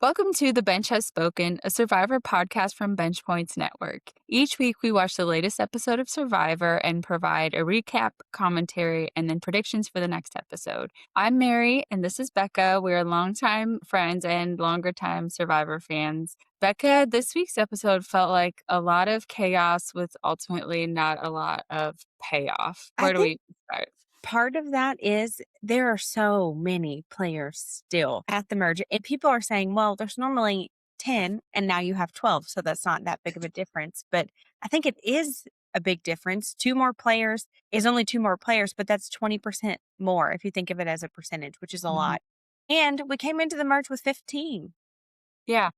Welcome to The Bench Has Spoken, a Survivor podcast from Bench Points Network. Each week, we watch the latest episode of Survivor and provide a recap, commentary, and then predictions for the next episode. I'm Mary, and this is Becca. We're longtime friends and longer time Survivor fans. Becca, this week's episode felt like a lot of chaos with ultimately not a lot of payoff. I Where do think we start? part of that is there are so many players still at the merge. And people are saying, well, there's normally 10 and now you have 12. So that's not that big of a difference. But I think it is a big difference. Two more players is only two more players, but that's 20% more if you think of it as a percentage, which is a Mhm. lot. And we came into the merge with 15. Yeah.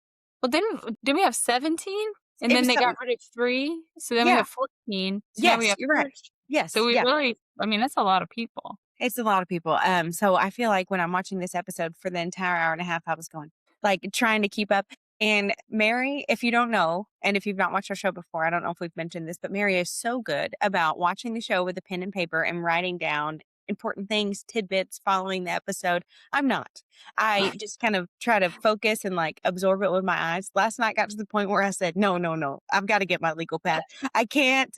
Well, didn't we have 17? And It then was they got something. rid of 3, so then we Yeah. have 14. So now we Yes, have you're right. 30. So Yes. we Yeah. really I mean, that's a lot of people. It's a lot of people. So I feel like when I'm watching this episode for the entire hour and a half, I was going like trying to keep up. And Mary, if you don't know, and if you've not watched our show before, I don't know if we've mentioned this, but Mary is so good about watching the show with a pen and paper and writing down important things, tidbits following the episode. I'm not. I just kind of try to focus and like absorb it with my eyes. Last night got to the point where I said, no, no, no, I've got to get my legal pad. I can't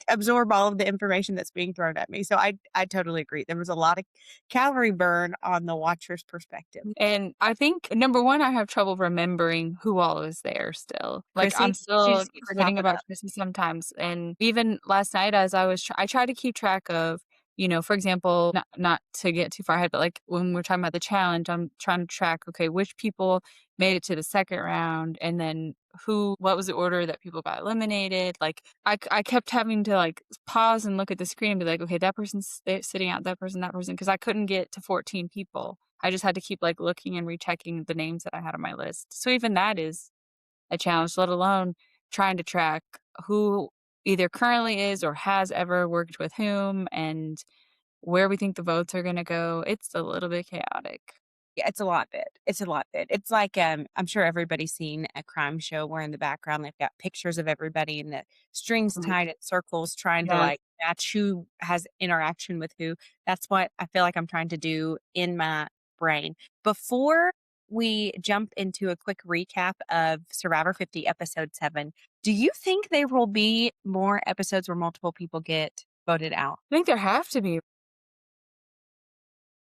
absorb all of the information that's being thrown at me. So I totally agree. There was a lot of calorie burn on the watcher's perspective. And I think, number 1, I have trouble remembering who all is there still. Like, I'm Chrissy, she still just keeps forgetting popping about up. Chrissy sometimes, and even last night as I try to keep track of, for example, not to get too far ahead, but, like, when we're talking about the challenge, I'm trying to track, okay, which people made it to the second round, and then what was the order that people got eliminated. Like, I kept having to, like, pause and look at the screen and be like, "Okay, that person's sitting out, that person," because I couldn't get to 14 people. I just had to keep, like, looking and rechecking the names that I had on my list. So even that is a challenge, let alone trying to track who either currently is or has ever worked with whom and where we think the votes are gonna go. It's a little bit chaotic. Yeah, it's a lot bit. It's a lot bit. It's like, I'm sure everybody's seen a crime show where in the background they've got pictures of everybody and the strings Mhm. tied in circles trying to Yes. like match who has interaction with who. That's what I feel like I'm trying to do in my brain. Before we jump into a quick recap of Survivor 50 episode 7, do you think there will be more episodes where multiple people get voted out? I think there have to be.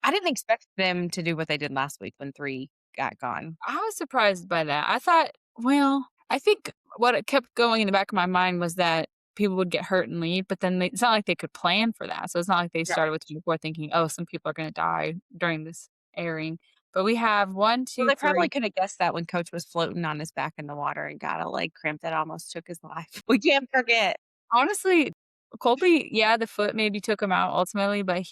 I didn't expect them to do what they did last week when 3 got gone. I was surprised by that. I think what it kept going in the back of my mind was that people would get hurt and leave, but then it's not like they could plan for that. So it's not like they started with 24 thinking, "Oh, some people are gonna die during this airing." But we have one, Well, 2, they 3. probably could have guessed that when Coach was floating on his back in the water and got a leg cramp that almost took his life. We can't forget. Honestly, Colby, yeah, the foot maybe took him out ultimately, but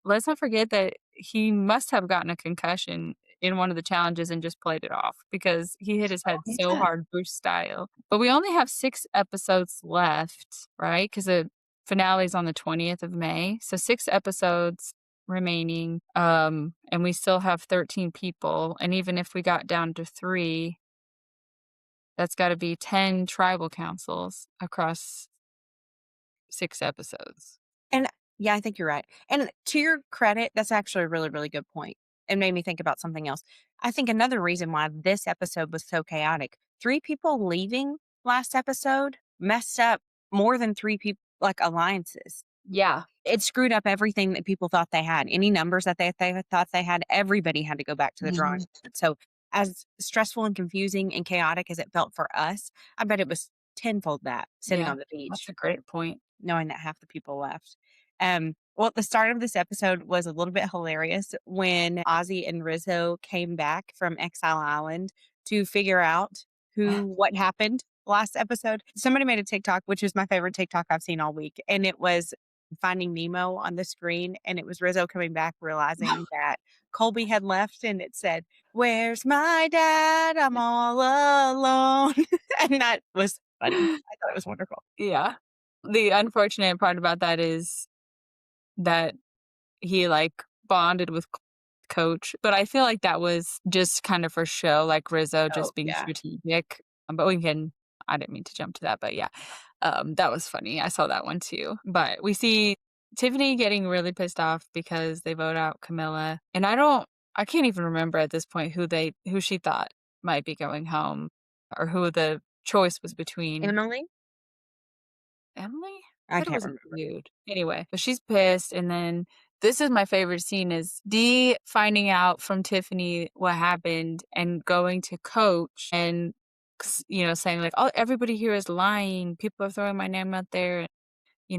let's not forget that he must have gotten a concussion in one of the challenges and just played it off because he hit his Oh, head so yeah. hard, Bruce style. But we only have 6 episodes left, right? Because the finale is on the 20th of May. So 6 episodes remaining. And we still have 13 people. And even if we got down to 3, that's got to be 10 tribal councils across 6 episodes. And yeah, I think you're right. And to your credit, that's actually a really, really good point. It made me think about something else. I think another reason why this episode was so chaotic, 3 people leaving last episode messed up more than 3 people like alliances. Yeah. It screwed up everything that people thought they had. Any numbers that they thought they had, everybody had to go back to the drawing Mhm. board. So as stressful and confusing and chaotic as it felt for us, I bet it was tenfold that sitting Yeah, on the that's beach a great point. knowing that half the people left. Well, the start of this episode was a little bit hilarious when Ozzy and Rizzo came back from Exile Island to figure out what happened last episode. Somebody made a TikTok, which is my favorite TikTok I've seen all week, and it was Finding Nemo on the screen, and it was Rizzo coming back realizing that Colby had left, and it said, "Where's my dad? I'm all alone," and that was funny. I thought it was wonderful. Yeah. The unfortunate part about that is that he, like, bonded with Coach, but I feel like that was just kind of for show, like Rizzo Oh just being yeah. strategic, but I didn't mean to jump to that, but yeah, that was funny. I saw that one too, but we see Tiffany getting really pissed off because they vote out Camilla, and I can't even remember at this point who she thought might be going home or who the choice was between. Emily? Emily? I I thought it can't was a remember. dude. Anyway, but she's pissed, and then this is my favorite scene is Dee finding out from Tiffany what happened and going to Coach and saying like, "Oh, everybody here is lying. People are throwing my name out there.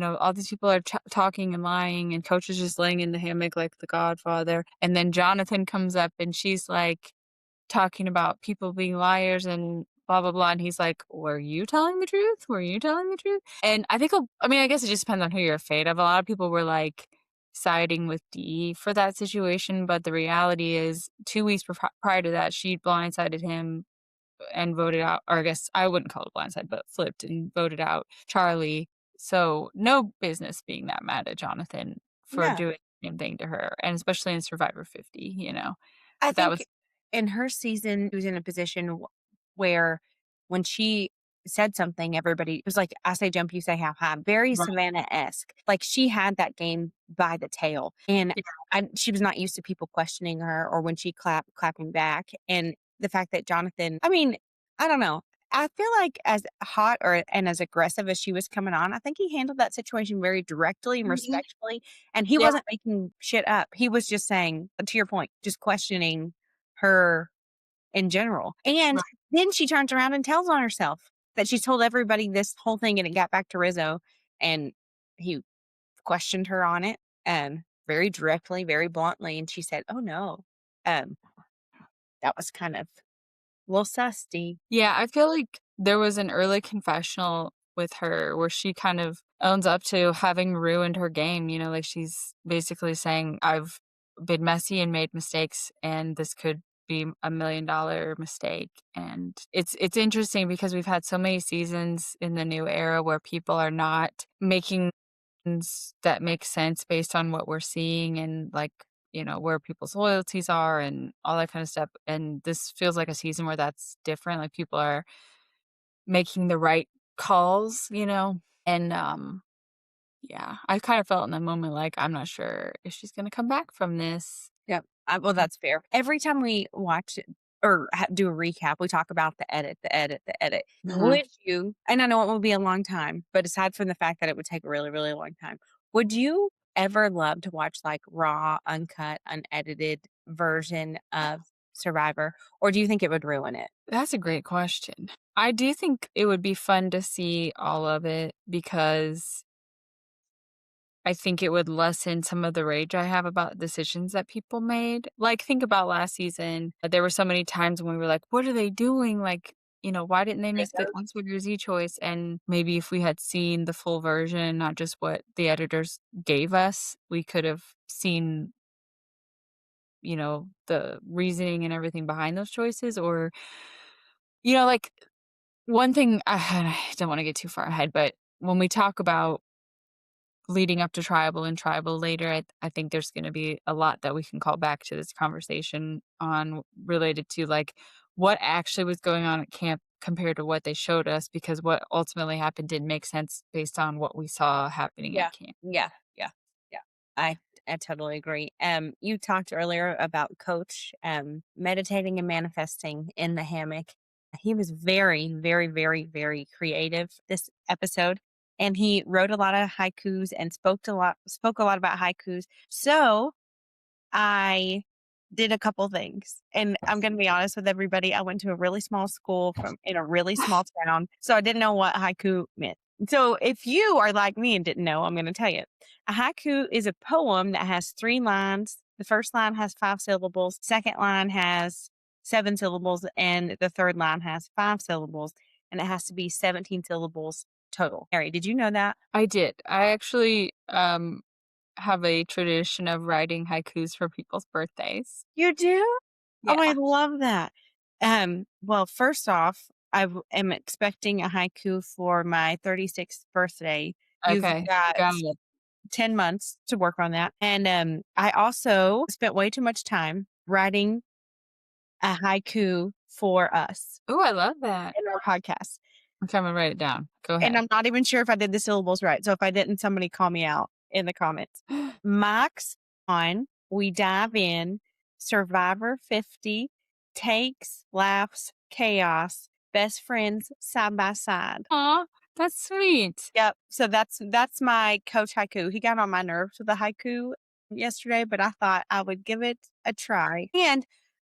All these people are talking and lying, and Coach is just laying in the hammock like the Godfather." And then Jonathan comes up, and she's like talking about people being liars and blah, blah, blah, and he's like, "Were you telling the truth? Were you telling the truth?" And I mean, I guess it just depends on who you're afraid of. A lot of people were, like, siding with Dee for that situation, but the reality is 2 weeks prior to that, she blindsided him and voted out, or I guess I wouldn't call it blindside, but flipped and voted out Charlie. So, no business being that mad at Jonathan for Yeah. doing the same thing to her, and especially in Survivor 50, you know? I But that think was in her season, she was in a position where when she said something, everybody it was like, I say jump, you say how high, very right. Savannah-esque. Like she had that game by the tail. And Yeah, she was not used to people questioning her or when she clapping back. And the fact that Jonathan, I mean, I don't know. I feel like as hot or and as aggressive as she was coming on, I think he handled that situation very directly and mhm. respectfully. And he Yeah, wasn't making shit up. He was just saying, to your point, just questioning her in general. And right. then she turns around and tells on herself that she's told everybody this whole thing and it got back to Rizzo and he questioned her on it very directly, very bluntly. And she said, oh no. Um, that was kind of a little susty. Yeah, I feel like there was an early confessional with her where she kind of owns up to having ruined her game, like, she's basically saying, "I've been messy and made mistakes, and this could be a $1,000,000 mistake," and it's interesting because we've had so many seasons in the new era where people are not making that make sense based on what we're seeing and, like, where people's loyalties are and all that kind of stuff, and this feels like a season where that's different, like, people are making the right calls, and, yeah, I kind of felt in that moment like, I'm not sure if she's gonna come back from this. Yep. Well, that's fair. Every time we watch it or do a recap, we talk about the edit, the edit, the edit. Mhm. Would you, and I know it will be a long time, but aside from the fact that it would take a really, really long time, would you ever love to watch like raw, uncut, unedited version of Survivor? Or do you think it would ruin it? That's a great question. I do think it would be fun to see all of it because I think it would lessen some of the rage I have about decisions that people made. Like, think about last season. There were so many times when we were like, "What are they doing?" Like, why didn't they make the Rizzo? X, Y, or Z choice? And maybe if we had seen the full version, not just what the editors gave us, we could have seen, the reasoning and everything behind those choices. Or, like one thing, I don't want to get too far ahead, but when we talk about leading up to tribal and tribal later, I think there's gonna be a lot that we can call back to this conversation on related to, like, what actually was going on at camp compared to what they showed us, because what ultimately happened didn't make sense based on what we saw happening Yeah. at camp. Yeah. Yeah. Yeah. I totally agree. You talked earlier about Coach meditating and manifesting in the hammock. He was very, very, very, very creative this episode. And he wrote a lot of haikus and spoke a lot about haikus. So I did a couple things, and I'm gonna be honest with everybody, I went to a really small school from in a really small town, so I didn't know what haiku meant. So if you are like me and didn't know, I'm gonna tell you. A haiku is a poem that has 3 lines. The first line has 5 syllables, second line has 7 syllables, and the third line has 5 syllables, and it has to be 17 syllables total. Harry, did you know that? I did. I actually, have a tradition of writing haikus for people's birthdays. You do? Oh, I Yeah. love that. Well, first off, am expecting a haiku for my 36th birthday. You've Okay. got Got it. 10 months to work on that. And I also spent way too much time writing a haiku for us Ooh, I love that. in our podcast. Okay, Imma write it down. Go And ahead. I'm not even sure if I did the syllables right. So if I didn't, somebody call me out in the comments. Mike's on. We dive in. Survivor 50, takes, laughs, chaos, best friends side by side. Aw, that's sweet. Yep. So that's my coach haiku. He got on my nerves with the haiku yesterday, but I thought I would give it a try. And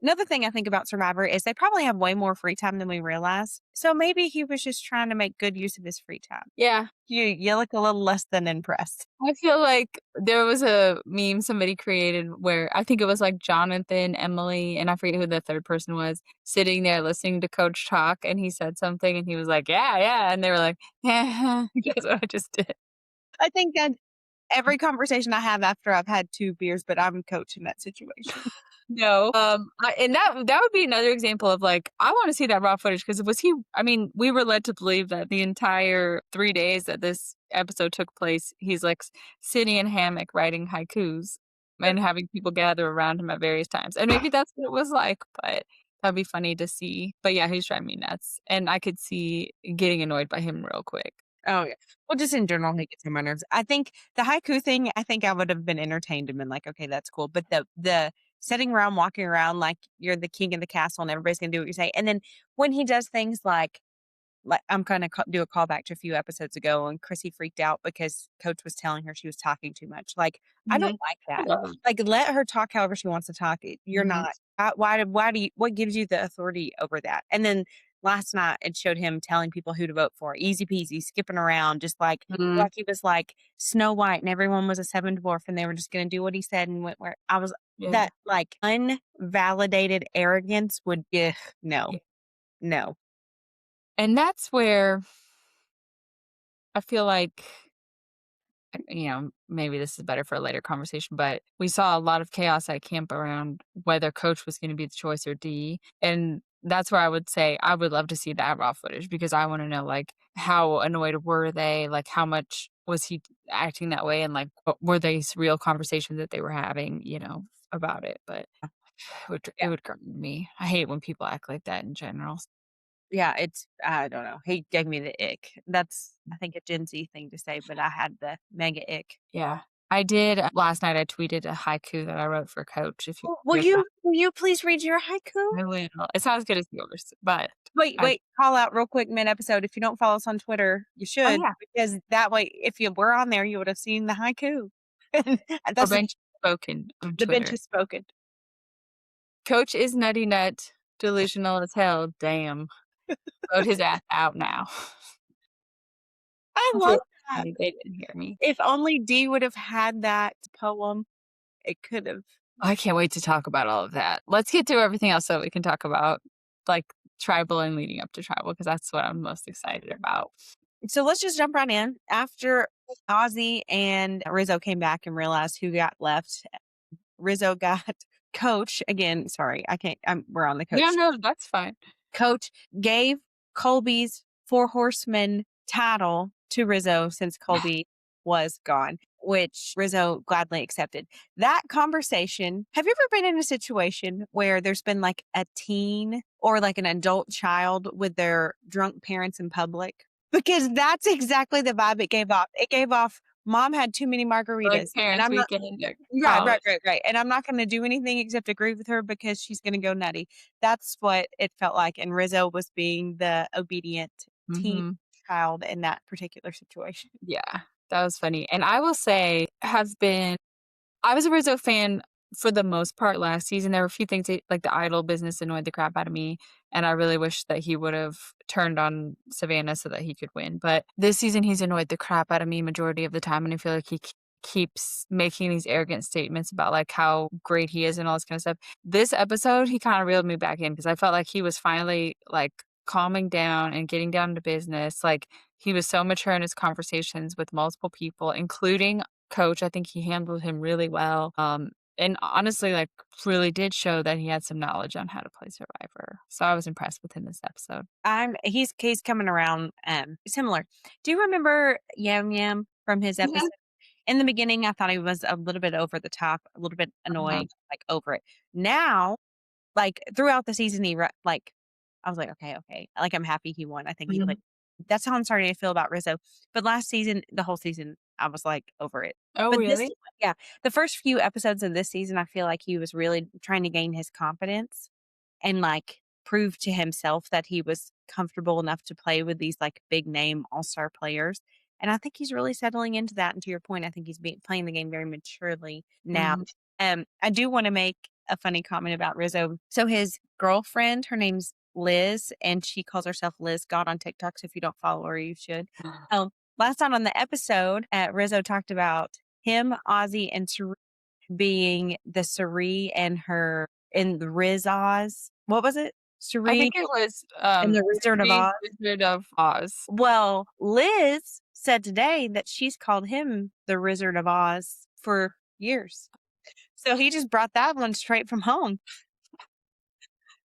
another thing I think about Survivor is they probably have way more free time than we realize. So maybe he was just trying to make good use of his free time. Yeah. You look a little less than impressed. I feel like there was a meme somebody created where I think it was like Jonathan, Emily, and I forget who the third person was, sitting there listening to Coach talk, and he said something, and he was like, "Yeah, yeah," and they were like, "Yeah." That's what I just did. I think that every conversation I have after I've had 2 beers, but I'm coach in that situation. No, and that would be another example of, like, I wanna see that raw footage because was he I mean, we were led to believe that the entire 3 days that this episode took place, he's, like, sitting in a hammock writing haikus and having people gather around him at various times, and maybe that's what it was like, but that'd be funny to see. But, yeah, he's driving me nuts, and I could see getting annoyed by him real quick. Oh, yeah. Well, just in general, he gets on my nerves. I think the haiku thing, I think I would have been entertained and been like, "Okay, that's cool." But the sitting around, walking around like you're the king of the castle and everybody's gonna do what you say, and then when he does things like, I'm gonna do a callback to a few episodes ago when Chrissy freaked out because coach was telling her she was talking too much. Like, I don't Mhm. like I that. love him. Like, let her talk however she wants to talk. You're Mhm. not. Why do you? What gives you the authority over that? And then last night it showed him telling people who to vote for. Easy peasy, skipping around, just Mhm. like he was like Snow White, and everyone was a seven dwarf, and they were just gonna do what he said and went where I was. Yeah. That like unvalidated arrogance would. Ugh, no, Yeah. no. And that's where I feel like maybe this is better for a later conversation, but we saw a lot of chaos at camp around whether coach was going to be the choice or D. And that's where I would say I would love to see that raw footage because I want to know like how annoyed were they? Like how much was he acting that way? And like what were these real conversations that they were having, about it? But it would grind me. I hate when people act like that in general. Yeah, it's I don't know. He gave me the ick. That's I think a Gen Z thing to say, but I had the mega ick. Yeah. I did last night I tweeted a haiku that I wrote for coach if you Oh, hear that. will you please read your haiku? I will. It's not as good as yours, but Wait, I wait, call out real quick mid-episode. If you don't follow us on Twitter, you oh, should, yeah. because that way, if you were on there, you would have seen the haiku. Or That's bench spoken on the bench Twitter. has spoken. Coach is nutty nut, delusional as hell, damn. Vote his ass out now. I love that. Unfortunately, they didn't hear me. If only D would have had that poem, it could have. I can't wait to talk about all of that. Let's get through everything else so we can talk about, like, tribal and leading up to tribal because that's what I'm most excited about. So let's just jump right in. After Ozzy and Rizzo came back and realized who got left, Rizzo got coach again. Sorry, I can't. We're on the Yeah, coach. no, that's fine. Coach gave Colby's Four Horsemen title to Rizzo since Colby was gone, which Rizzo gladly accepted. That conversation. Have you ever been in a situation where there's been like a teen or like an adult child with their drunk parents in public? Because that's exactly the vibe it gave off. It gave off mom had too many Like, margaritas. And parents' I'm not weekend at right, right, college. right, right. And I'm not gonna do anything except agree with her because she's gonna go nutty. That's what it felt like, and Rizzo was being the obedient teen Mhm. child in that particular situation. Yeah, that was funny, and I will say I was a Rizzo fan for the most part last season. There were a few things like the idol business annoyed the crap out of me, and I really wish that he would have turned on Savannah so that he could win. But this season, he's annoyed the crap out of me majority of the time, and I feel like he keeps making these arrogant statements about like how great he is and all this kind of stuff. This episode, he kind of reeled me back in because I felt like he was finally like calming down and getting down to business. Like he was so mature in his conversations with multiple people, including coach. I think he handled him really well. And honestly, like really did show that he had some knowledge on how to play Survivor. So I was impressed with him this episode. He's coming around similar. Do you remember Yam Yam from his Mhm. episode? In the beginning, I thought he was a little bit over the top, a little bit Uh-huh. annoying, like over it. Now, like throughout the season, like I was like, okay, okay. Like I'm happy he won. I think he Mhm. like that's how I'm starting to feel about Rizzo. But last season, the whole season, I was, like, over it. Oh, But this really? yeah, the first few episodes of this season, I feel like he was really trying to gain his confidence and, like, prove to himself that he was comfortable enough to play with these, like, big name all-star players, and I think he's really settling into that, and to your point, I think he's playing the game very maturely now. Mhm. I do wanna make a funny comment about Rizzo. So his girlfriend, her name's Liz, and she calls herself Liz God on TikTok, so if you don't follow her, you should. Last time on the episode, Rizzo talked about him, Ozzy, and Sari being the Sari and her in the Riz Oz. What was it? I Sari think it was, and the Wizard of Three Oz? Wizard of Oz. Well, Liz said today that she's called him the Wizard of Oz for years. So he just brought that one straight from home.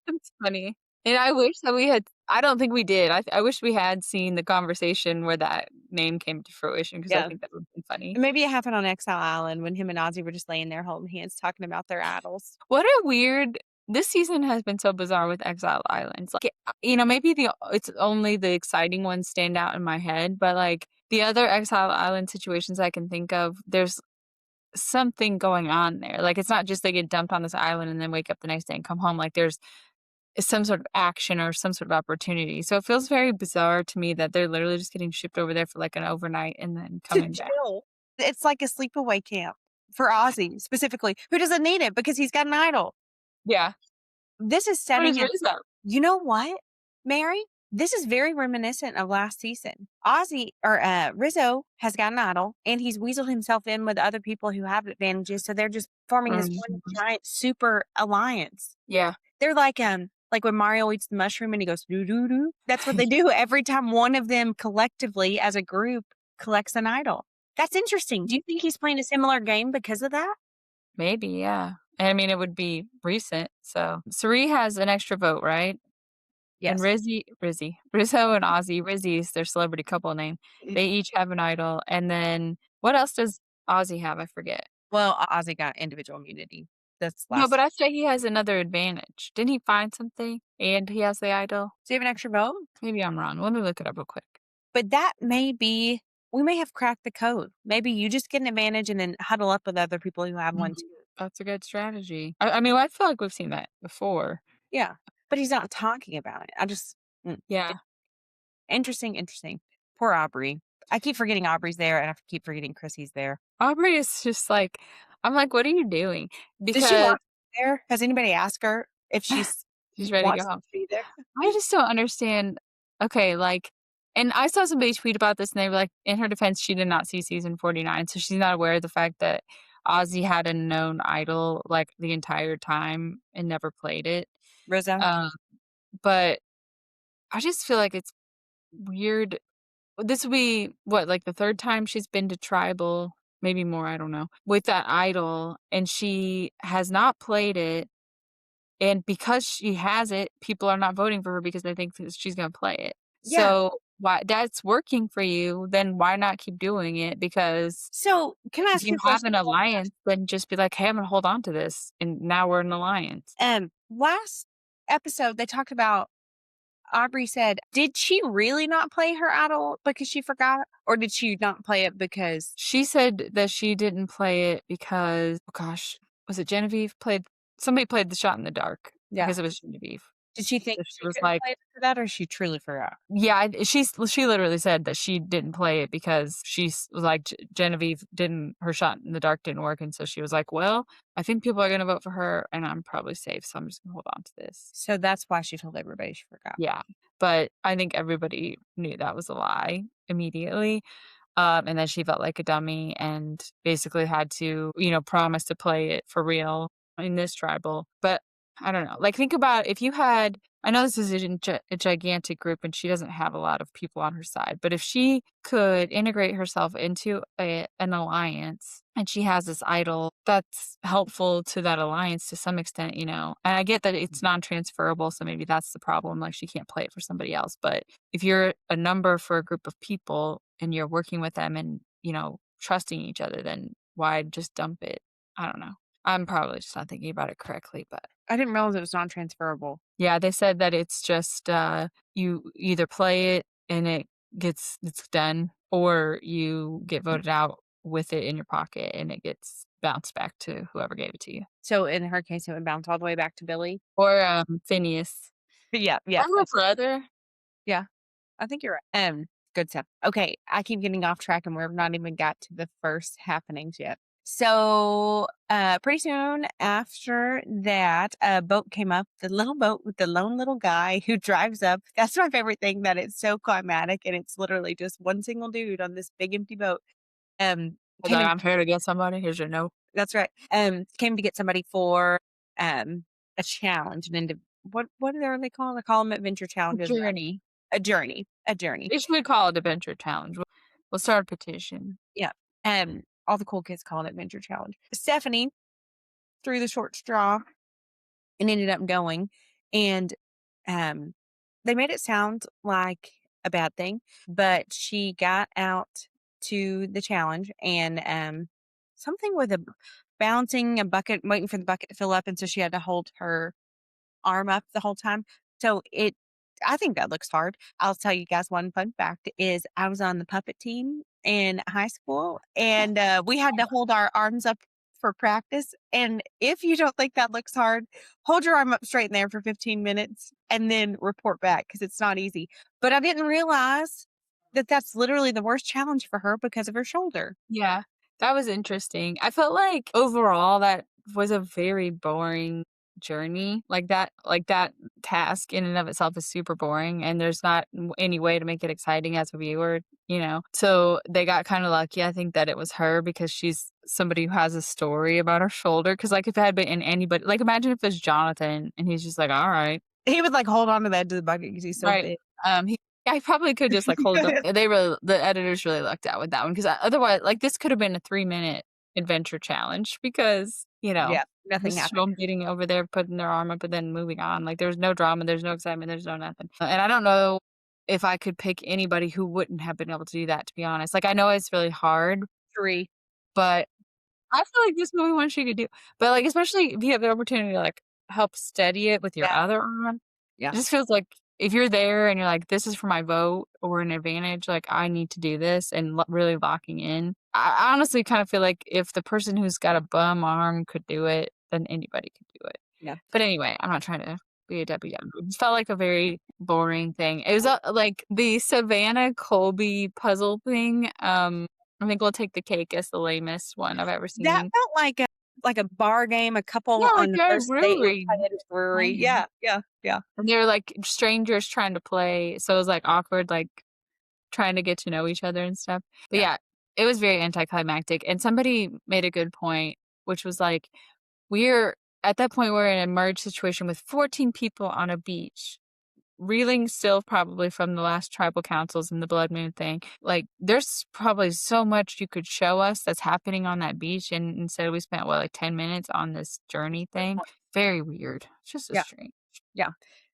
That's funny. And I wish that we had I don't think we did. I wish we had seen the conversation where that name came to fruition because I Yeah. think that would've been funny. And maybe it happened on Exile Island when him and Ozzy were just laying there holding hands talking about their idols. What a weird this season has been so bizarre with Exile Islands. Like, maybe it's only the exciting ones stand out in my head, but, like, the other Exile Island situations I can think of, there's something going on there. Like, it's not just they get dumped on this island and then wake up the next day and come home. Like, there's some sort of action or some sort of opportunity. So it feels very bizarre to me that they're literally just getting shipped over there for, like, an overnight and then To coming back. chill. It's like a sleepaway camp for Ozzy specifically, who doesn't need it because he's got an idol. Yeah. This is What setting is him Rizzo? You know what, Mary? This is very reminiscent of last season. Rizzo has got an idol, and he's weaseled himself in with other people who have advantages, so they're just forming this one Mhm. giant super alliance. Yeah. They're like when Mario eats the mushroom and he goes, "Doo, doo, doo." That's what they do every time one of them collectively as a group collects an idol. That's interesting. Do you think he's playing a similar game because of that? Maybe, yeah. And I mean, it would be recent, so Suri has an extra vote, right? And Yes. Rizzo and Ozzy, Rizzy's their celebrity couple name. They each have an idol, and then what else does Ozzy have? I forget. Well, Ozzy got individual immunity. That's No, last but I say he has another advantage. Didn't he find something and he has the idol? Do you have an extra vote? Maybe I'm wrong. Let me look it up real quick. But that may be we may have cracked the code. Maybe you just get an advantage and then huddle up with other people who have Mhm. one too. That's a good strategy. I mean, I feel like we've seen that before. Yeah, but he's not talking about it. I just Yeah. interesting, interesting. Poor Aubrey. I keep forgetting Aubrey's there, and I keep forgetting Chrissy's there. Aubrey is just like I'm like, "What are you doing?" Does she Because want to be there? Has anybody asked her if she's she's ready to go wants home. to be there? I just don't understand. Okay, like, and I saw somebody tweet about this, and they were like, in her defense, she did not see season 49, so she's not aware of the fact that Ozzy had a known idol like the entire time and never played it. Rizzo? Um, but I just feel like it's weird. This will be what, like the third time she's been to tribal, maybe more, I don't know, with that idol, and she has not played it. And because she has it, people are not voting for her because they think that she's gonna play it. Yeah. So, why that's working for you, then why not keep doing it? Because So, can I if ask you you a have question an about that? alliance, then just be like, "Hey, I'm gonna hold on to this," and now we're an alliance. Last episode, they talked about Aubrey said, did she really not play her idol because she forgot? Or did she not play it because She said that she didn't play it because oh gosh, was it Genevieve played somebody played the shot in the dark. I yeah. guess it was Genevieve. Did she think So she she was couldn't like play it for that or she truly forgot? yeah, she literally said that she didn't play it because she's like Genevieve didn't her shot in the dark didn't work, and so she was like, "Well, I think people are gonna vote for her, and I'm probably safe, so I'm just gonna hold on to this." So that's why she told everybody she forgot. Yeah, but I think everybody knew that was a lie immediately. And then she felt like a dummy and basically had to, promise to play it for real in this tribal. But I don't know. Like, think about if you had, I know this is a gigantic group and she doesn't have a lot of people on her side, but if she could integrate herself into an alliance and she has this idol that's helpful to that alliance to some extent, and I get that it's non transferable. So maybe that's the problem. Like, she can't play it for somebody else. But if you're a number for a group of people and you're working with them and, trusting each other, then why just dump it? I don't know. I'm probably just not thinking about it correctly, but I didn't realize it was non-transferable. yeah, they said that it's just you either play it and it it's done, or you get voted out with it in your pocket and it gets bounced back to whoever gave it to you. So in her case, it would bounce all the way back to Billy? Or, Phineas. Yeah, Or yeah, her that's brother. yeah, I think you're right. Good stuff. Okay, I keep getting off track and we've not even got to the first happenings yet. So, pretty soon after that, a boat came up, the little boat with the lone little guy who drives up. That's my favorite thing that it's so climatic and it's literally just one single dude on this big empty boat. He's Came like, in "I'm here to get somebody, here's your note." that's right. Came to get somebody for um a challenge, an what are they called? I call them adventure A challenges. journey. A journey. A journey. They should call it Adventure Challenge. We'll start a petition. Yeah. All the cool kids call it adventure challenge. Stephanie threw the short straw and ended up going. And um they made it sound like a bad thing, but she got out to the challenge and something with a balancing a bucket, waiting for the bucket to fill up, and so she had to hold her arm up the whole time. So I think that looks hard. I'll tell you guys one fun fact is I was on the puppet team in high school and we had to hold our arms up for practice. And if you don't think that looks hard, hold your arm up straight in there for 15 minutes and then report back because it's not easy. But I didn't realize that that's literally the worst challenge for her because of her shoulder. Yeah, that was interesting. I felt like overall that was a very boring journey. Like that task in and of itself is super boring and there's not any way to make it exciting as a viewer, you know. So they got kind of lucky. I think that it was her because she's somebody who has a story about her shoulder. Cause like if it had been in anybody, like imagine if it's Jonathan and he's just like, all right. He would like hold on to the edge of the bucket because he's so Right. big. He I probably could just, like, hold it up. The editors really lucked out with that one because otherwise, like, this could have been a 3-minute adventure challenge because, you know, Yeah, nothing just show happened. 'em getting over there, putting their arm up, and then moving on. Like, there's no drama, there's no excitement, there's no nothing. And I don't know if I could pick anybody who wouldn't have been able to do that, to be honest. Like, I know it's really hard, 3. but I feel like this movie one she could do. But, like, especially if you have the opportunity to, like, help steady it with your Yeah, other arm, yeah, it just feels like if you're there and you're like, "This is for my vote or an advantage, like, I need to do this," and really locking in. I honestly kind of feel like if the person who's got a bum arm could do it, then anybody could do it. yeah. But anyway, I'm not trying to be a Debbie Downer. It just felt like a very boring thing. It was, like, the Savannah Colby puzzle thing, I think we'll take the cake as the lamest one I've ever That seen. felt like a bar game, a couple Yeah, like on the they're at a first date brewery inside at a brewery. playing. Yeah, yeah, yeah, And they're, like, strangers trying to play, so it was, like, awkward, like, trying to get to know each other and stuff. But yeah, yeah, it was very anticlimactic, and somebody made a good point, which was like, we're at that point, we're in a merge situation with 14 people on a beach, reeling still probably from the last tribal councils and the blood moon thing. Like, there's probably so much you could show us that's happening on that beach, and instead we spent, what, like 10 minutes on this journey good thing? point. Very weird. It's just a Yeah, strange. yeah.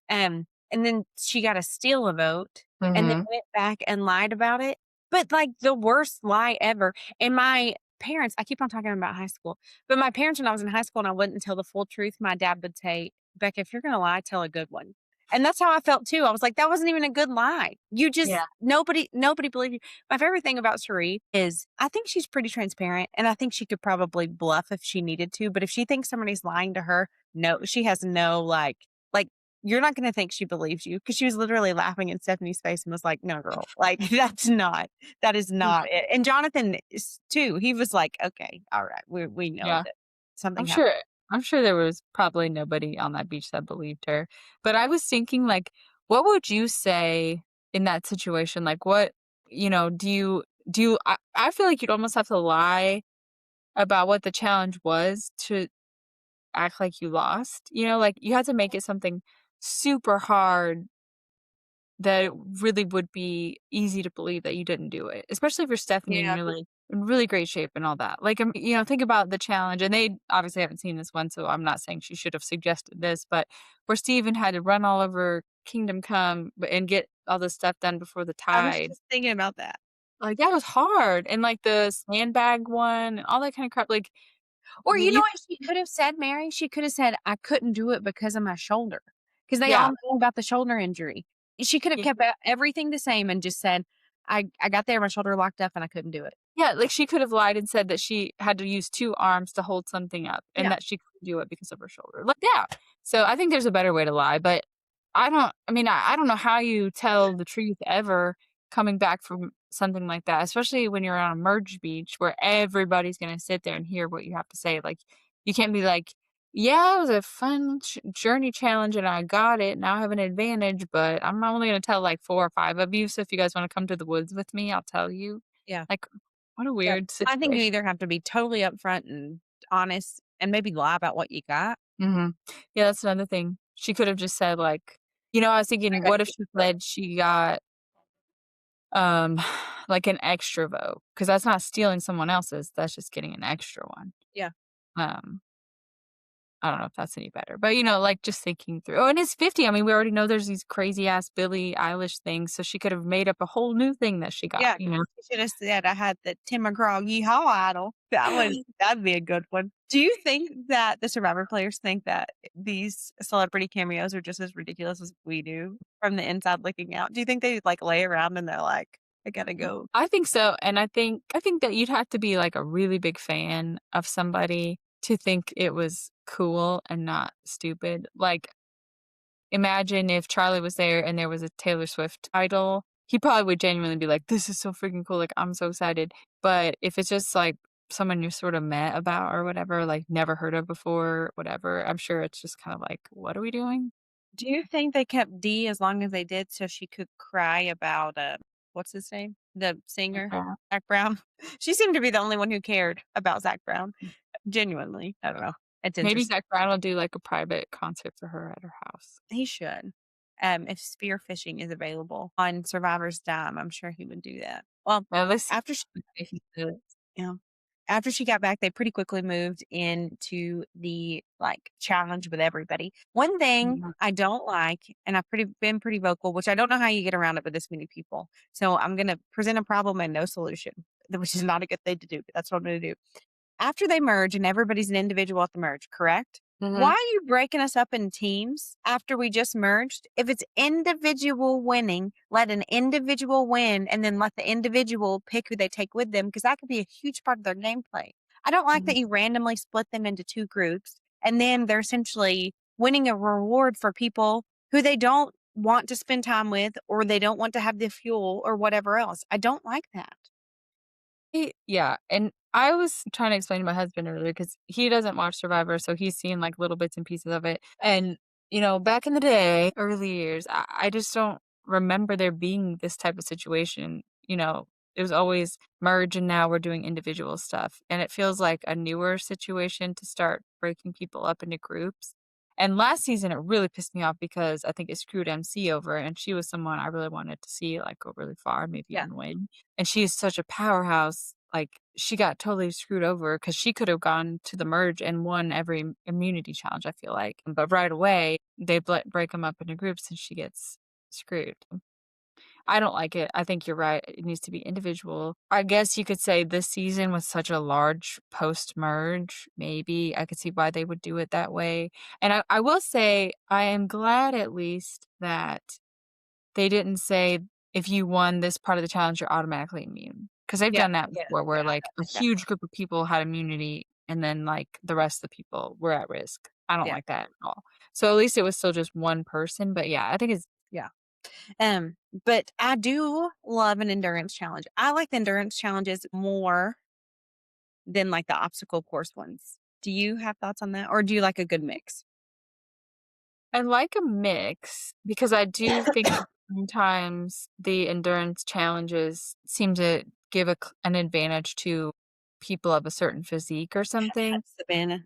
And then she got to steal a vote and then Mhm. went back and lied about it. But like the worst lie ever. And my parents, I keep on talking about high school, but my parents, when I was in high school and I wouldn't tell the full truth, my dad would say, Becca, if you're going to lie, tell a good one. And that's how I felt too. I was like, that wasn't even a good lie. You just, Yeah. nobody believed you. My favorite thing about Cherie is I think she's pretty transparent and I think she could probably bluff if she needed to. But if she thinks somebody's lying to her, no, she has no like you're not gonna think she believes you because she was literally laughing in Stephanie's face and was like, "No, girl, like, that is not it." And Jonathan is too. He was like, "Okay, all right, we know Yeah. that I'm something happened." sure I'm sure there was probably nobody on that beach that believed her. But I was thinking, like, what would you say in that situation? Like, what do you I feel like you'd almost have to lie about what the challenge was to act like you lost, like, you had to make it something super hard that it really would be easy to believe that you didn't do it, especially if you're Stephanie and Yeah, you're, like, in really great shape and all that. Like, think about the challenge, and they obviously haven't seen this one, so I'm not saying she should have suggested this, but where Steven had to run all over Kingdom Come and get all this stuff done before the I was tide. just thinking about that. Like, that was hard, and, like, the sandbag one and all that kinda crap, like, Or you know you what she could have said, Mary? She could have said, "I couldn't do it because of my shoulder," because they all yeah, know about the shoulder injury. She could have yeah, kept everything the same and just said, I got there, my shoulder locked up, and I couldn't do it. Yeah, like, she could have lied and said that she had to use 2 arms to hold something up and Yeah, that she couldn't do it because of her shoulder. Like, yeah. So, I think there's a better way to lie, but I mean, I don't know how you tell the truth ever coming back from something like that, especially when you're on a merge beach where everybody's gonna sit there and hear what you have to say. Like, you can't be like, "Yeah, it was a fun journey challenge and I got it. Now I have an advantage, but I'm only gonna tell, like, 4 or 5 of you, so if you guys wanna come to the woods with me, I'll tell you." yeah. Like, what a So, weird I think you situation. either have to be totally upfront and honest and maybe lie about what you got. Mhm. Yeah, that's another thing. She could have just said, like I was I thinking, got what if you. she said she got, um, like, an extra vote? Because that's not stealing someone else's, that's just getting an extra one. Yeah. Um, I don't know if that's any better, but, like, just thinking through and it's 50, I mean, we already know there's these crazy ass Billie Eilish things, so she could have made up a whole new thing that she got, Yeah, you know? you should have said I had the Tim McGraw Yeehaw idol. That'd be a good one. Do you think that the Survivor players think that these celebrity cameos are just as ridiculous as we do from the inside looking out? Do you think they, like, lay around and they're like, "I gotta go." I think so, and I think that you'd have to be, like, a really big fan of somebody to think it was cool and not stupid. Like, imagine if Charlie was there and there was a Taylor Swift idol, he probably would genuinely be like, "This is so freaking cool, like, I'm so excited." But if it's just, like, someone you sort of met about or whatever, like, never heard of before, whatever, I'm sure it's just kind of like, "What are we doing?" Do you think they kept Dee as long as they did so she could cry about, what's his name? The singer, Yeah. Zac Brown? She seemed to be the only one who cared about Zac Brown, genuinely. I don't know. It's Maybe interesting. Zac Brown will do, like, a private concert for her at her house. He should. If spearfishing is available on Survivor's dime, I'm sure he would do that. Well, At least after she if he did it. yeah. After she got back, they pretty quickly moved into the, like, challenge with everybody. One thing Mhm. I don't like, and I've been pretty vocal, which I don't know how you get around it with this many people. So I'm gonna present a problem and no solution, which is not a good thing to do, but that's what I'm gonna do. After they merge and everybody's an individual at the merge, correct? Why Mhm. are you breaking us up in teams after we just merged? If it's individual winning, let an individual win and then let the individual pick who they take with them because that could be a huge part of their gameplay. I don't like that Mhm. you randomly split them into two groups and then they're essentially winning a reward for people who they don't want to spend time with or they don't want to have the fuel or whatever else. I don't like that. Yeah, and I was trying to explain to my husband earlier because he doesn't watch Survivor, so he's seen, like, little bits and pieces of it, and, back in the day, early years, I just don't remember there being this type of situation, it was always merge and now we're doing individual stuff, and it feels like a newer situation to start breaking people up into groups, and last season, it really pissed me off because I think it screwed MC over, and she was someone I really wanted to see, like, go really far, maybe Yeah. even win. And she is such a powerhouse, like, she got totally screwed over because she could have gone to the merge and won every immunity challenge, I feel like, but right away, they break them up into groups and she gets screwed. I don't like it. I think you're right, it needs to be individual. I guess you could say this season was such a large post-merge, maybe I could see why they would do it that way, and I will say I am glad at least that they didn't say, "If you won this part of the challenge, you're automatically immune," because 'cause they've Yeah. done that Yeah. before Yeah. where, I like, don't a like that. huge group of people had immunity and then, like, the rest of the people were at risk. I don't Yeah. like that at all. So, at least it was still just one person, but yeah, I think it's Yeah. Um, but I do love an endurance challenge. I like the endurance challenges more than like the obstacle course ones. Do you have thoughts on that? Or do you like a good mix? I like a mix because I do think that sometimes the endurance challenges seem to give an advantage to people of a certain physique or something. Savannah.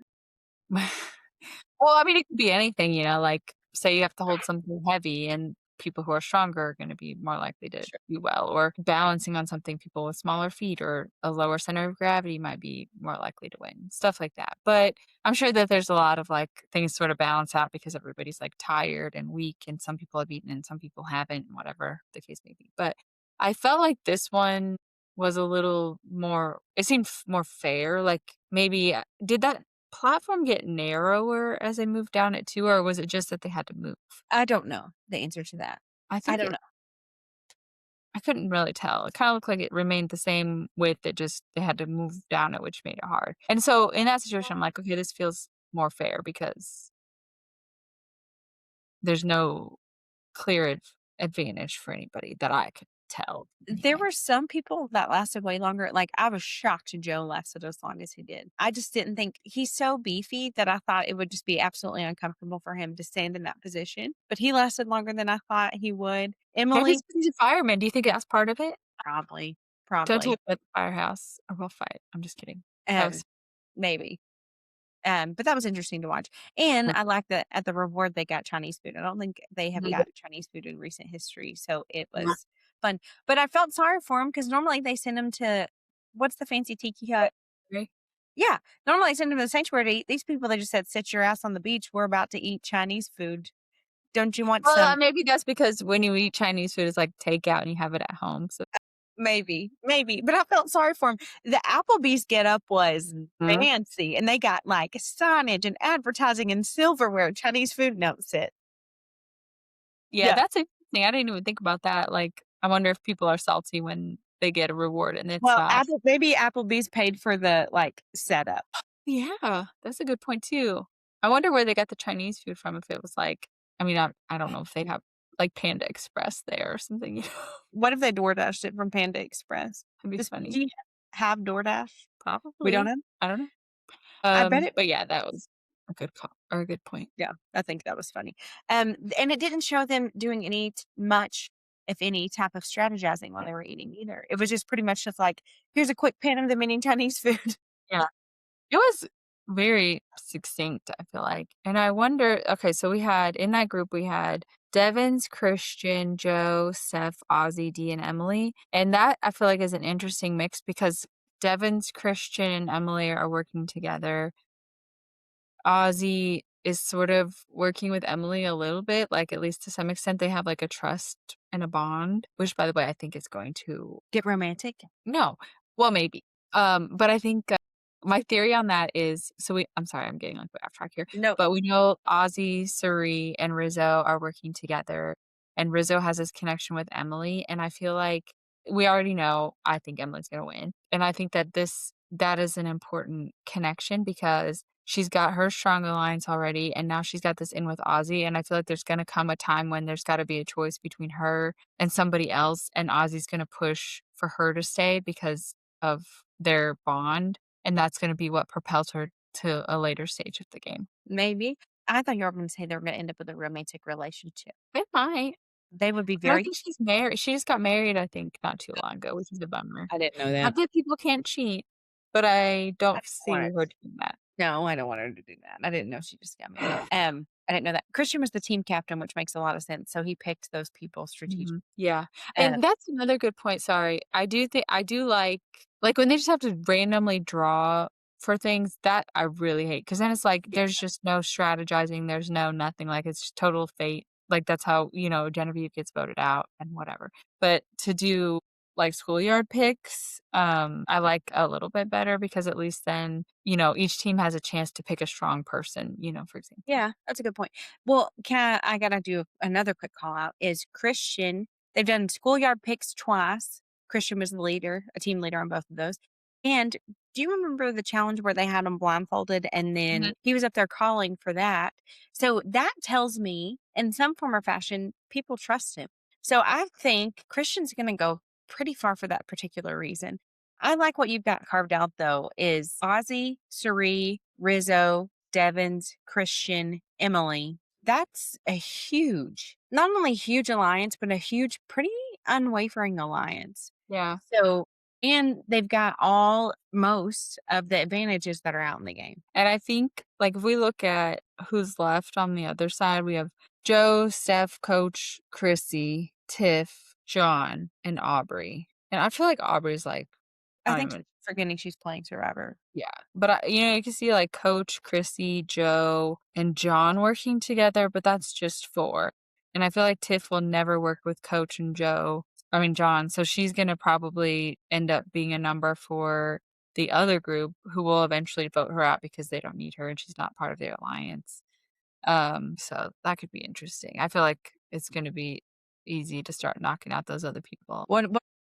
Well, I mean, it could be anything, like, say you have to hold something heavy and people who are stronger are gonna be more likely to Sure. do well, or balancing on something, people with smaller feet or a lower center of gravity might be more likely to win, stuff like that. But I'm sure that there's a lot of, like, things sort of balance out because everybody's, like, tired and weak, and some people have eaten and some people haven't, and whatever the case may be. But I felt like this one was a little more it seemed more fair, like, maybe did that platform get narrower as they moved down it too, or was it just that they had to move? I don't know the answer to that. I I think don't it know. I couldn't really tell. It kinda looked like it remained the same width, it just they had to move down it, which made it hard. And so in that situation, I'm like, "Okay, this feels more fair because there's no clear advantage for anybody that I could tell There anyway." were some people that lasted way longer. Like, I was shocked Joe lasted as long as he did. I just didn't think he's so beefy that I thought it would just be absolutely uncomfortable for him to stand in that position. But he lasted longer than I thought he would. Maybe Emily, it's 'cause he's a fireman. Do you think that's part of it? probably, Don't probably. talk about the firehouse or we'll fight. I'm just kidding. That Um, was maybe. But that was interesting to watch. And I like that at the reward they got Chinese food. I don't think they have Mhm. got Chinese food in recent history, so it was fun. But I felt sorry for him because normally they send him to what's the fancy tiki hut? Right. Yeah, normally they send him to the sanctuary to eat. These people, they just said, "Sit your ass on the beach. We're about to eat Chinese food. Don't you want Well, some?" maybe that's because when you eat Chinese food, it's like takeout and you have it at home, so Maybe, maybe, but I felt sorry for him. The Applebee's getup was mhm. fancy, and they got like signage and advertising and silverware. Chinese food, no, sit. Yeah, Yeah. that's interesting. I didn't even think about that, like, I wonder if people are salty when they get a reward and it's Well, not. Maybe Applebee's paid for the, like, setup. Yeah, that's a good point too. I wonder where they got the Chinese food from, if it was like I mean, I don't know if they have, like, Panda Express there or something, you know? What if they DoorDashed it from Panda Express? That'd be Do funny. you have DoorDash? We don't Probably. have. I don't know. I bet it. But yeah, that was a good call or a good point. Yeah, I think that was funny. And it didn't show them doing any much, if any, type of strategizing while they were eating either. It was just pretty much just like, "Here's a quick pan of them eating Chinese food." Yeah. It was very succinct, I feel like, and I wonder okay, so we had in that group, we had Devins, Christian, Joe, Seth, Ozzy, Dee, and Emily, and that I feel like is an interesting mix because Devins, Christian, and Emily are working together. Ozzy is sort of working with Emily a little bit, like, at least to some extent, they have, like, a trust and a bond, which, by the way, I think is going to Get romantic? no. Well, maybe. But I think, my theory on that is so I'm sorry, I'm getting, like, way off track here, No. but we know Ozzy, Suri, and Rizzo are working together, and Rizzo has this connection with Emily, and I feel like we already know I think Emily's gonna win, and I think that that is an important connection because she's got her strong alliance already, and now she's got this in with Ozzy, and I feel like there's gonna come a time when there's gotta be a choice between her and somebody else, and Ozzy's gonna push for her to stay because of their bond, and that's gonna be what propels her to a later stage of the game. Maybe. I thought you were gonna say they were gonna end up with a romantic relationship. It might. They would be I don't very. think she's married. She just got married, I think, not too long ago, which is a bummer. I didn't know that. Not that people can't cheat, but I I don't didn't want see her. her doing that. No, I don't want her to do that. I didn't know she just got married. I didn't know that. Christian was the team captain, which makes a lot of sense. So he picked those people strategically. Mhm. Yeah, Uh, and that's another good point, sorry. I do think I do like, when they just have to randomly draw for things, that I really hate because then it's like, yeah, there's just no strategizing, there's no nothing, like, it's just total fate. Like, that's how, Genevieve gets voted out and whatever. But to do, like, schoolyard picks, I like a little bit better because at least then, each team has a chance to pick a strong person, for example. yeah, that's a good point. Well, I gotta do another quick call out is Christian. They've done schoolyard picks twice. Christian was the leader, a team leader on both of those. And do you remember the challenge where they had him blindfolded and Mhm. then he was up there calling for that? So that tells me, in some form or fashion, people trust him. So I think Christian's going to go pretty far for that particular reason. I like what you've got carved out though is Ozzy, Suri, Rizzo, Devins, Christian, Emily. That's a huge, not only huge alliance, but a huge, pretty unwavering alliance. Yeah. So, and they've got most of the advantages that are out in the game. And I think, like, if we look at who's left on the other side, we have Joe, Steph, Coach, Chrissy, Tiff, John, and Aubrey. And I feel like Aubrey's like, I I think don't she's even, forgetting she's playing Survivor. yeah. But you can see like Coach, Chrissy, Joe, and John working together, but that's just four. And I feel like Tiff will never work with Coach and John. So she's gonna probably end up being a number for the other group who will eventually vote her out because they don't need her and she's not part of their alliance. So that could be interesting. I feel like it's gonna be easy to start knocking out those other people.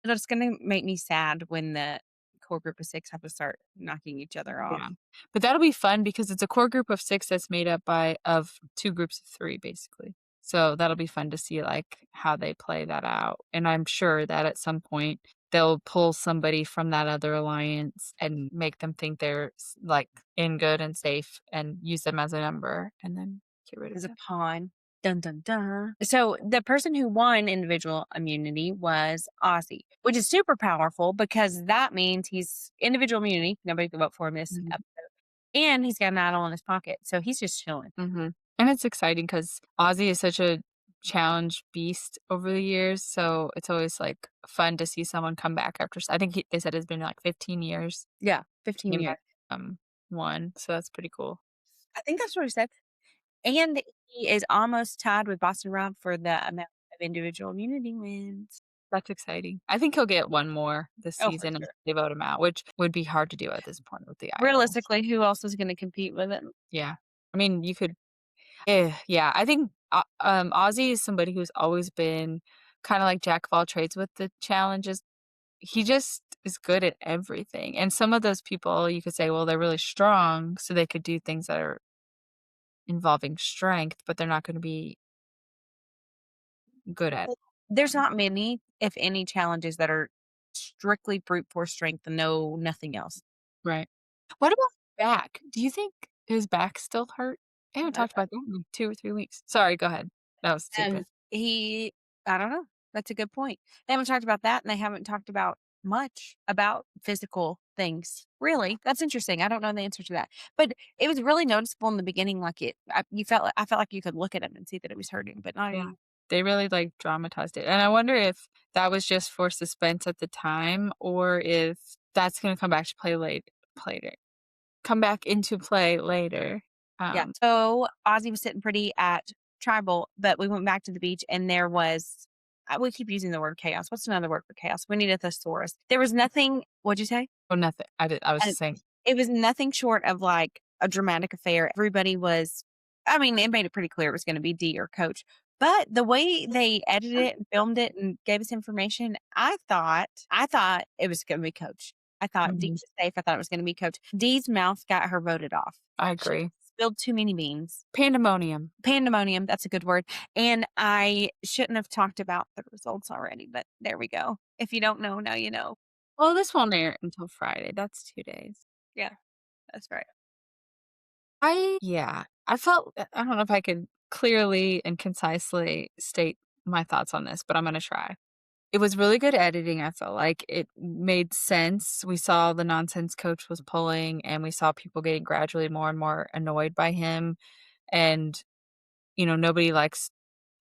That's gonna make me sad when the core group of 6 have to start knocking each other off. Yeah. But that'll be fun because it's a core group of 6 that's made up by of 2 groups of 3, basically. So that'll be fun to see, like, how they play that out, and I'm sure that at some point, they'll pull somebody from that other alliance and make them think they're like, in good and safe and use them as a number and then get rid of As a them. pawn. Dun, dun, dun. So the person who won individual immunity was Ozzy, which is super powerful because that means he's individual immunity. Nobody can vote for him this Mhm. episode. And he's got an idol in his pocket. So he's just chilling. Mhm. And it's exciting because Ozzy is such a challenge beast over the years, so it's always, like, fun to see someone come back after I think they said it's been, like, 15 years Yeah. 15 came years. back, 1, so that's pretty cool. I think that's what he said. And he is almost tied with Boston Rob for the amount of individual immunity wins. That's exciting. I think he'll get 1 more this Oh, for season if sure. they vote him out, which would be hard to do at this point with the idol. Realistically, who else is going to compete with it? Yeah. I mean, you could yeah, I think, Ozzy is somebody who's always been kinda like jack of all trades with the challenges. He just is good at everything, and some of those people you could say, well, they're really strong, so they could do things that are involving strength, but they're not gonna be good at There's them. not many, if any, challenges that are strictly brute force strength and no nothing else. Right. What about back? Do you think his back still hurt? I haven't Uh, talked about that in 2 or 3 weeks. Sorry, go ahead. That was stupid. he I don't know. That's a good point. They haven't talked about that, and they haven't talked about much about physical things. Really, that's interesting. I don't know the answer to that, but it was really noticeable in the beginning. Like I felt like you could look at him and see that it was hurting, but not Yeah. any. They really, like, dramatized it, and I wonder if that was just for suspense at the time or if that's gonna come back to later come back into play later. Yeah. Um, So Ozzy was sitting pretty at tribal, but we went back to the beach and there was we keep using the word chaos. What's another word for chaos? We need a thesaurus. There was nothing. What'd you say? oh, nothing. I was Uh, just saying it was nothing short of like a dramatic affair. Everybody was. I mean, it made it pretty clear it was going to be D or Coach. But the way they edited it and filmed it and gave us information, I thought it was going to be Coach. I thought D mhm, was safe. I thought it was going to be Coach. D's mouth got her voted off. I She agree. spilled too many beans. Pandemonium. Pandemonium, that's a good word, and I shouldn't have talked about the results already, but there we go. If you don't know, now you know. Well, this won't air until Friday. That's 2 days. Yeah, that's right. I felt I don't know if I could clearly and concisely state my thoughts on this, but I'm gonna try. It was really good editing, I felt like. It made sense. We saw the nonsense coach was pulling, and we saw people getting gradually more and more annoyed by him, and, nobody likes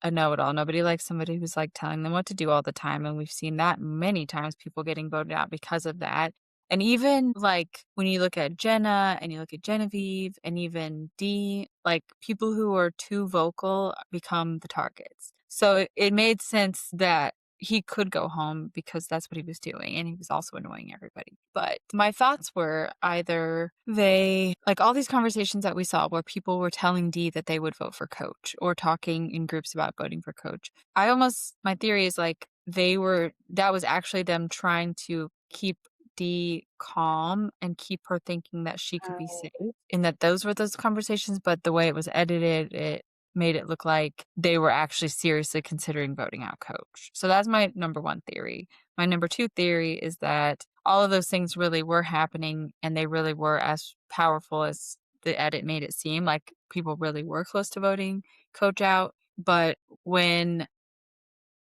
a know-it-all. Nobody likes somebody who's, like, telling them what to do all the time, and we've seen that many times, people getting voted out because of that. And even, like, when you look at Jenna and you look at Genevieve and even Dee, like, people who are too vocal become the targets. So it made sense that he could go home because that's what he was doing, and he was also annoying everybody. But my thoughts were either they like, all these conversations that we saw where people were telling Dee that they would vote for Coach or talking in groups about voting for Coach. My theory is, like, that was actually them trying to keep Dee calm and keep her thinking that she could be Oh. safe, and that those were those conversations, but the way it was edited, it made it look like they were actually seriously considering voting out Coach. So that's my number 1 theory. My number 2 theory is that all of those things really were happening, and they really were as powerful as the edit made it seem, like, people really were close to voting Coach out, but when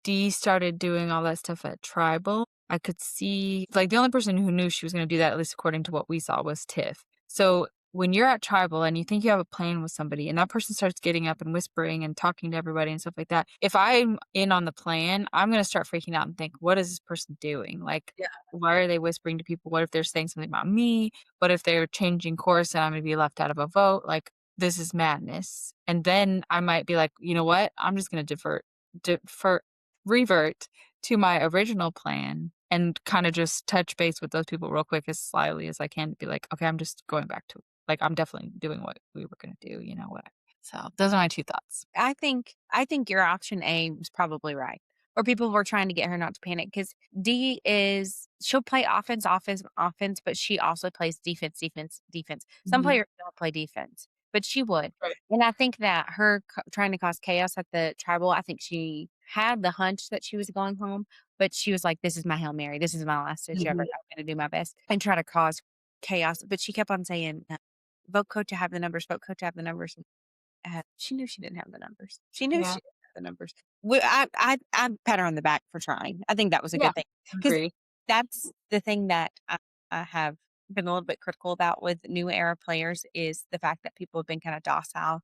Dee started doing all that stuff at Tribal, I could see like, the only person who knew she was gonna do that, at least according to what we saw, was Tiff. So, when you're at Tribal and you think you have a plan with somebody and that person starts getting up and whispering and talking to everybody and stuff like that, if I'm in on the plan, I'm gonna start freaking out and think, "What is this person doing? Like, Yeah. why are they whispering to people? What if they're saying something about me? What if they're changing course and I'm gonna be left out of a vote? Like, this is madness." And then I might be like, "You know what? I'm just gonna defer revert to my original plan and kinda just touch base with those people real quick as slyly as I can to be like, "Okay, I'm just going back to like, I'm definitely doing what we were gonna do," what. So, those are my 2 thoughts. I think your option A was probably right. or people were trying to get her not to panic because she'll play offense, offense, offense, but she also plays defense, defense, defense. Some Mhm. players don't play defense, but she would. Right. And I think that her trying to cause chaos at the tribal, I think she had the hunch that she was going home, but she was like, "This is my Hail Mary. This is my last ditch ever. Mhm. I'm going to do my best and try to cause chaos." But she kept on saying, "Vote coach to have the numbers. Vote coach to have the numbers." She knew she didn't have the numbers. She knew Yeah. she didn't have the numbers. I pat her on the back for trying. I think that was a Yeah. good thing because Agree. that's the thing that I have been a little bit critical about with new era players is the fact that people have been kind of docile,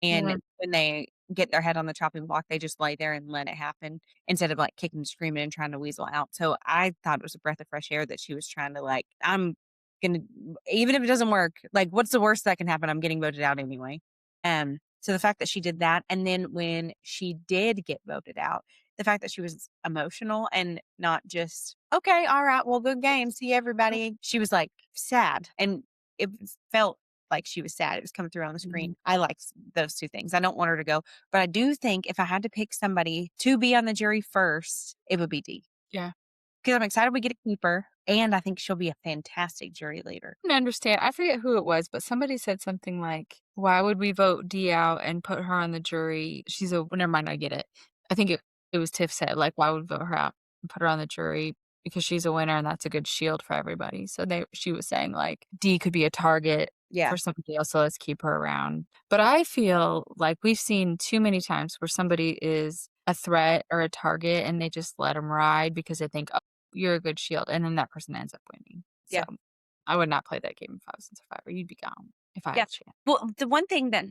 and Yeah. when they get their head on the chopping block, they just lay there and let it happen instead of like kicking and screaming and trying to weasel out. So I thought it was a breath of fresh air that she was trying to like, I'm gonna even if it doesn't work, like what's the worst that can happen? I'm getting voted out anyway. So the fact that she did that, and then when she did get voted out, the fact that she was emotional and not just, "Okay, all right, well, good game, see everybody." She was, like, sad, and felt like she was sad. It was coming through on the Mhm. screen. I like those 2 things. I don't want her to go, but I do think if I had to pick somebody to be on the jury first, it would be Dee. Yeah. 'Cause I'm excited we get to keep her, and I think she'll be a fantastic jury leader. Can understand. I forget who it was, but somebody said something like, "Why would we vote Dee out and put her on the jury? She's a" never mind, I get it. I think it was Tiff said, like, "Why would we vote her out and put her on the jury? Because she's a winner and that's a good shield for everybody." So she was saying, like, Dee could be a target Yeah, for somebody else, so let's keep her around. But I feel like we've seen too many times where somebody is a threat or a target and they just let them ride because they think, "Oh, you're a good shield," and then that person ends up winning. So yeah, I would not play that game if I was in Survivor. You'd be gone if I yeah. had a chance. Well, the one thing that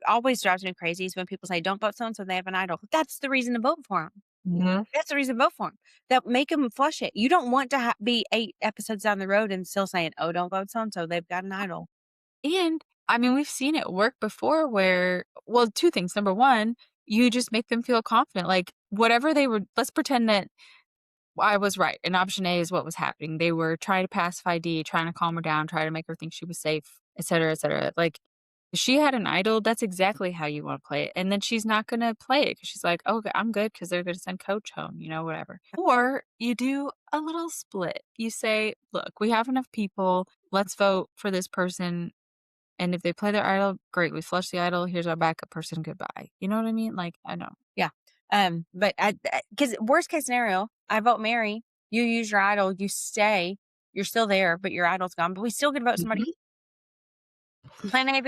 always drives me crazy is when people say, "Don't vote so and so, they have an idol." That's the reason to vote for them. Mhm. That's the reason to vote for them. That make them flush it. You don't want to be 8 episodes down the road and still saying, "Oh, don't vote so and so, they've got an idol." And, I mean, we've seen it work before where well, 2 things. Number 1, you just make them feel confident, like, whatever they were let's pretend that I was right, and option A is what was happening. They were trying to pacify Dee, trying to calm her down, try to make her think she was safe, et cetera. Like, if she had an idol, that's exactly how you wanna play it, and then she's not gonna play it because she's like, "Oh, I'm good because 'cause they're gonna send coach home," whatever. Or you do a little split. You say, "Look, we have enough people. Let's vote for this person, and if they play their idol, great. We flush the idol. Here's our backup person. Goodbye." You know what I mean? Like, I don't Yeah. But because worst case scenario, I vote Mary, you use your idol, you stay, you're still there, but your idol's gone, but we still can vote somebody. Mhm. Plan A,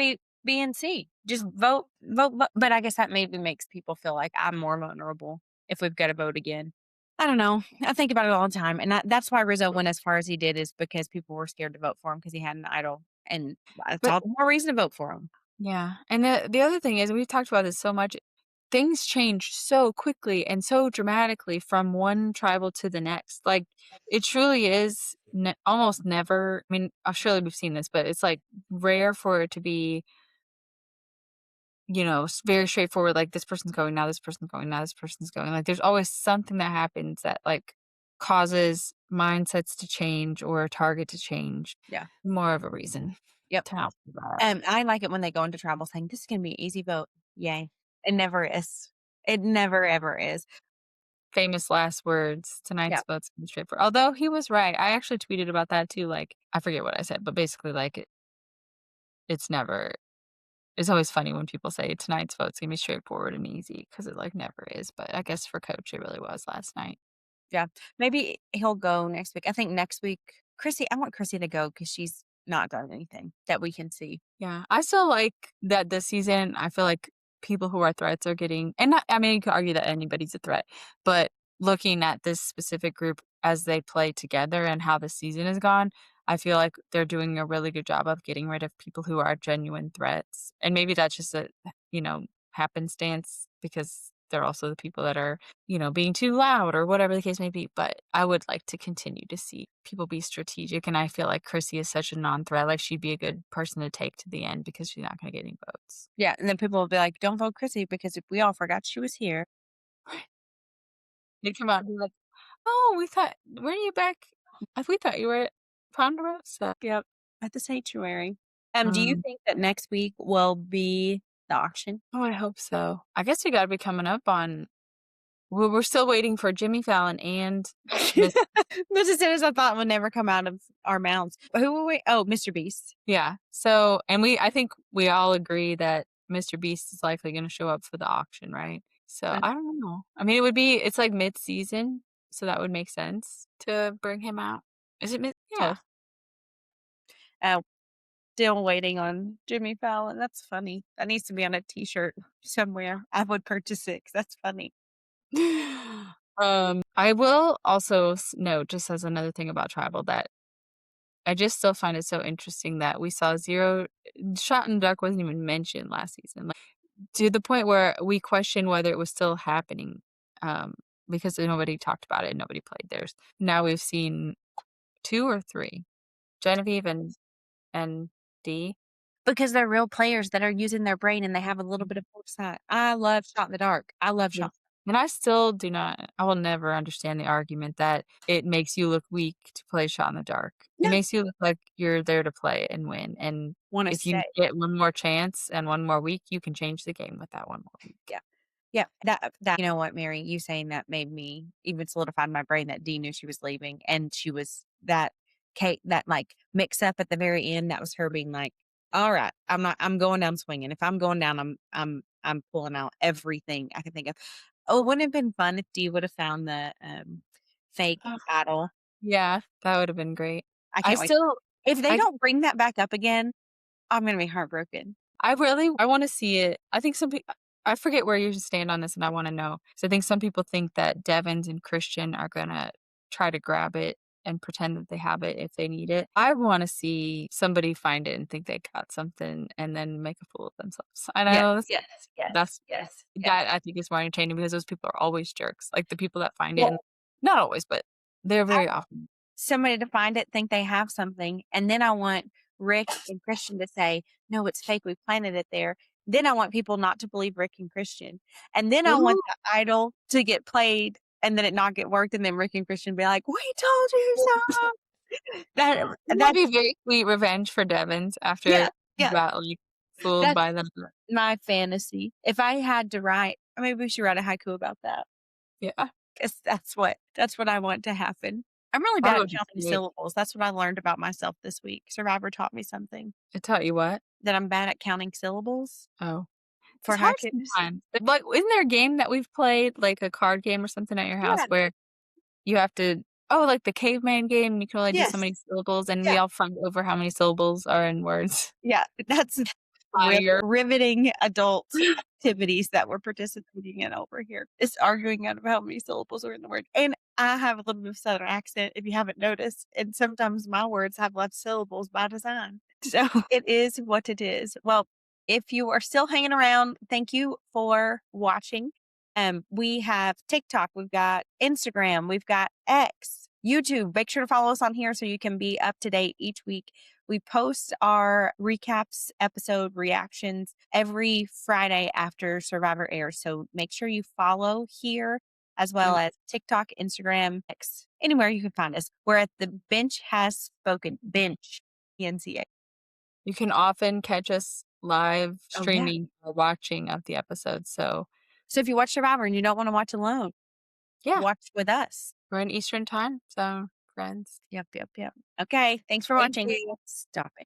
B, and C. Just vote, but I guess that maybe makes people feel like I'm more vulnerable if we've gotta vote again. I don't know. I think about it all the time, and that's why Rizzo went as far as he did is because people were scared to vote for him because he had an idol, and that's But all the more reason to vote for him. yeah, and the other thing is we've talked about this so much, things change so quickly and so dramatically from one tribal to the next. Like, it truly is almost never I mean, surely we've seen this, but it's, like, rare for it to be, very straightforward, like, this person's going, now this person's going, now this person's going. Like, there's always something that happens that, like, causes mindsets to change or a target to change. Yeah. More of a reason Yep. to not do that. I like it when they go into tribal saying, "This is gonna be an easy vote." Yay. It never is. It never ever is. Famous last words, Yeah. tonight's vote's gonna be straightforward. Although he was right, I actually tweeted about that too, like, I forget what I said, but basically, like, it's never it's always funny when people say tonight's vote's gonna be straightforward and easy because it, like, never is, but I guess for Coach, it really was last night. Yeah. Maybe he'll go next week. I think next week I want Chrissy to go because she's not done anything that we can see. Yeah, I still like that this season, I feel like people who are threats are getting and not I mean, you could argue that anybody's a threat, but looking at this specific group as they play together and how the season has gone, I feel like they're doing a really good job of getting rid of people who are genuine threats, and maybe that's just a, you know, happenstance because they're also the people that are being too loud or whatever the case may be. But I would like to continue to see people be strategic. And I feel like Chrissy is such a non threat. Like she'd be a good person to take to the end because she's not going to get any votes. Yeah. And then people will be like, don't vote Chrissy because if we all forgot she was here Right. They'd come out and be like, oh, weren't you back? We thought you were at Ponderosa. Yep. at the sanctuary. Do you Um, think that next week will be the auction? oh, I hope so. I guess we got to be coming up on we're still waiting for Jimmy Fallon and Miss That's as soon as I thought would never come out of our mouths. Who were we? Oh, Mr. Beast. yeah. So, and I think we all agree that Mr. Beast is likely gonna show up for the auction, right? So, Uh, I don't know. I mean, it's like mid-season, so that would make sense to bring him out. Is it mid So, yeah. uh, still waiting on Jimmy Fallon. That's funny. That needs to be on a T-shirt somewhere. I would purchase it 'cause that's funny. I will also note, just as another thing about Tribal, that I just still find it so interesting that we saw 0 Shot in the Dark wasn't even mentioned last season, like, to the point where we question whether it was still happening, um, because nobody talked about it, nobody played theirs. Now we've seen 2 or 3, Genevieve and Dee. Because they're real players that are using their brain and they have a little Mm, bit of foresight. I love Shot in the Dark. I love yeah. Shot. And I still do not I will never understand the argument that it makes you look weak to play Shot in the Dark. It No, makes you look like you're there to play and win, and wanna if you stay. get one more chance and one more week, you can change the game with that one more week. Yeah. Yeah, that you know what, Mary, you saying that made me even solidified in my brain that Dee knew she was leaving, and she was that Kate that, like, mix up at the very end, that was her being like, "Alright, I'm going down swinging. If I'm going down, I'm pulling out everything I can think of." Oh, wouldn't it have been fun if Dee would have found the, fake Oh, idol? yeah, that would have been great. I I can't wait. still If they I don't bring that back up again, I'm gonna be heartbroken. I wanna see it. I think I forget where you stand on this, and I wanna know. So I think some people think that Devins and Christian are gonna try to grab it and pretend that they have it if they need it. I wanna see somebody find it and think they got something and then make a fool of themselves. And I Yes, know yes, yes, that's yes, yes. that I think is more entertaining because those people are always jerks. Like, the people that find it and Well, not always, but they're I very often. somebody to find it, think they have something, and then I want Rick and Christian to say, "No, it's fake, we planted it there." Then I want people not to believe Rick and Christian, and then I want Ooh. the idol to get played and then it not get worked, and then Rick and Christian be like, "We told you so." Wouldn't that That's be very sweet revenge for Devins yeah, after he yeah, got, like, fooled that's by them? my fantasy. If I had to write maybe we should write a haiku about that. Yeah, 'Cause that's what I want to happen. I'm really that bad at would be counting great. syllables. That's what I learned about myself this week. Survivor taught me something, I taught you what? that I'm bad at counting syllables Oh. for It's hard haikus. sometimes. But, like, isn't there a game that we've played, like a card game or something at your house Yeah, where you have to like the caveman game, you can only do so yes, many syllables, and we yeah, all fight over how many syllables are in words. yeah, that's Fire. riveting adult activities that we're participating in over here. Is arguing out of how many syllables are in the word, and I have a little bit of Southern accent, if you haven't noticed, and sometimes my words have less syllables by design. So, it is what it is. Well, if you are still hanging around, thank you for watching. We have TikTok, we've got Instagram, we've got X, YouTube. Make sure to follow us on here so you can be up to date each week. We post our recaps, episode reactions every Friday after Survivor airs. So make sure you follow here as well And as TikTok, Instagram, X, anywhere you can find us. We're at the Bench Has Spoken, Bench, PNCA. you can often catch us live Oh, yeah. streaming or watching of the episodes, so So if you watch Survivor and you don't want to watch alone, yeah, watch with us. we're in Eastern Time, so friends. Yep, yep, yep. Okay. Thanks for Thank watching. you. Stop it.